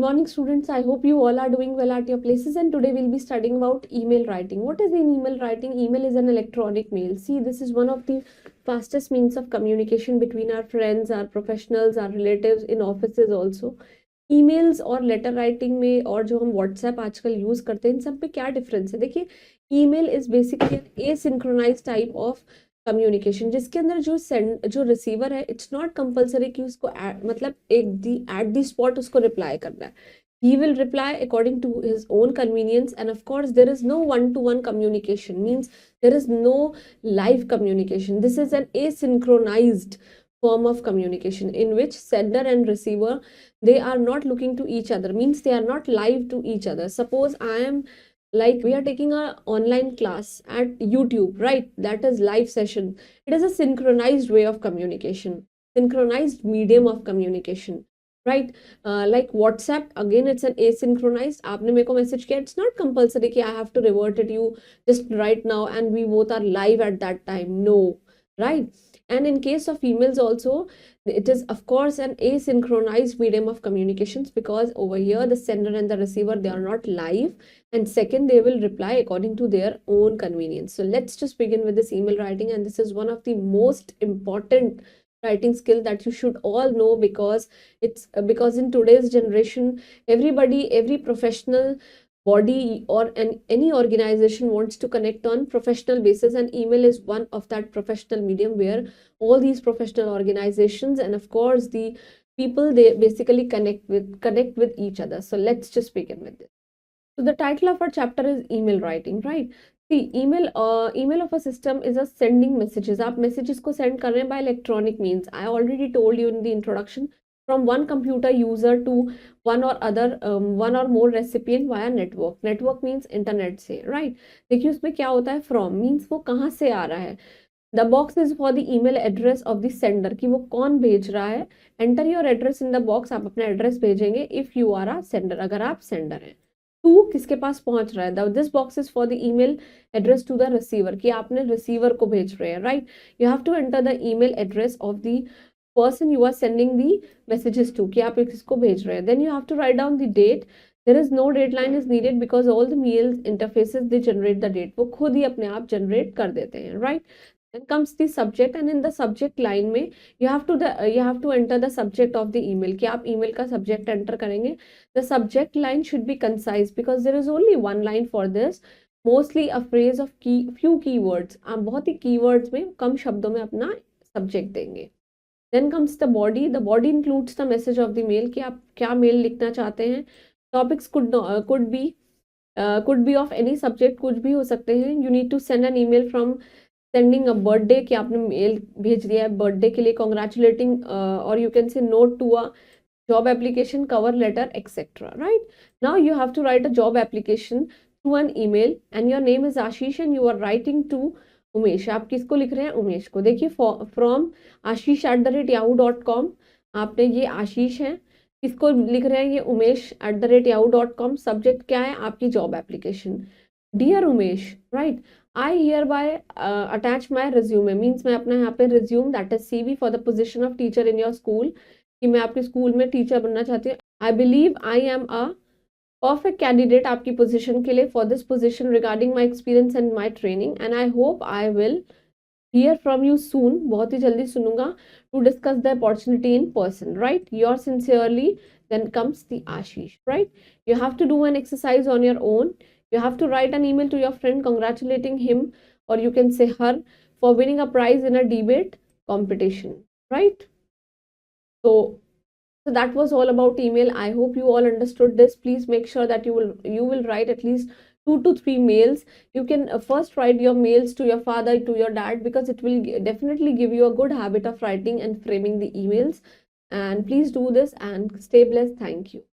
morning students, I hope you all are doing well at your places, and today we'll be studying about email writing. What is an email writing? Email is an electronic mail. See, this is one of the fastest means of communication between our friends, our professionals, our relatives, in offices also. Emails और letter writing में और जो हम WhatsApp आजकल use करते हैं इन सब पे क्या डिफरेंस है? देखिए, email is basically an asynchronous type of communication जिसके अंदर जो रिसीवर है, इट्स नॉट कंपल्सरी कि उसको मतलब एट दी स्पॉट उसको रिप्लाई करना है. He will reply according to his own convenience, and of course there is no one-to-one communication, means there is no live communication. This is an asynchronized form of communication in which sender and receiver, they are not looking to each other, means they are not live to each other. Suppose I am, like, we are taking a online class at YouTube, right? That is live session. It is a synchronized way of communication, synchronized medium of communication, right? Like WhatsApp, again it's an asynchronized. आपने मेरे को message किया, it's not compulsory कि I have to revert it you just right now and we both are live at that time, no, right? And in case of emails also, it is of course an asynchronized medium of communications, because over here the sender and the receiver, they are not live, and second, they will reply according to their own convenience. So let's just begin with this email writing, and this is one of the most important writing skill that you should all know, because it's because in today's generation, every professional body or any organization wants to connect on professional basis, and email is one of that professional medium where all these professional organizations and of course the people, they basically connect with each other. So let's just begin with this. So the title of our chapter is email writing, right? See, email of a system is a sending messages. आप messages को send कर रहे हैं by electronic means. I already told you in the introduction, from one computer user to one or more recipient via network. Network means internet से, right? देखिए उसमें क्या होता है, from means वो कहाँ से आ रहा है. The box is for the email address of the sender, कि वो कौन भेज रहा है. Enter your address in the box, आप अपना एड्रेस भेजेंगे if you are a sender, अगर आप सेंडर हैं. टू, किसके पास पहुंच रहा है, this box is for the email address to the receiver, कि आपने रिसीवर को भेज रहे हैं, right? You have to enter the email address of the person you are sending the messages to, कि आप किसको भेज रहे हैं. Then you have to write down the date. There is no deadline is needed because all the mail interfaces they generate the date, वो खुद ही अपने आप जनरेट कर देते हैं, right? Then comes the subject, and in the subject line में you have to enter the subject of the email, कि आप email का subject enter करेंगे. The subject line should be concise because there is only one line for this. Mostly a phrase of few keywords. आप बहुत ही keywords में कम शब्दों में अपना subject देंगे. Then comes the body. The body includes the message of the mail, कि आप क्या mail लिखना चाहते हैं. Topics could be of any subject, कुछ भी हो सकते हैं. You need to send an email from sending a birthday, कि आपने मेल भेज दिया है बर्थडे के लिए, कॉन्ग्रेचुलेटिंग, और you can say note to a job application, cover letter, etcetera, right? Now you have to write a job application through an email, and your name is Ashish and you are writing to Umesh. आप किसको लिख रहे हैं? उमेश को. देखिए, from ashish@yahoo.com, आपने ये आशीष है, किसको लिख रहे हैं? ये उमेश @yahoo.com. सब्जेक्ट क्या है? आपकी job application. Dear Umesh, right? I hereby attach my resume, means मैं अपना यहाँ पे resume, that is CV, for the position of teacher in your school, कि मैं आपके स्कूल में टीचर बनना चाहती हूँ. I believe I am a perfect candidate आपकी पोजीशन के लिए, for this position regarding my experience and my training, and I hope I will hear from you soon, बहुत ही जल्दी सुनूंगा, to discuss the opportunity in person, right? Yours sincerely. Then comes the Ashish, right? You have to do an exercise on your own. You have to write an email to your friend congratulating him, or you can say her, for winning a prize in a debate competition, right? So that was all about email. I hope you all understood this. Please make sure that you will write at least 2 to 3 mails. You can first write your mails to your father, to your dad, because it will definitely give you a good habit of writing and framing the emails. And please do this and stay blessed. Thank you.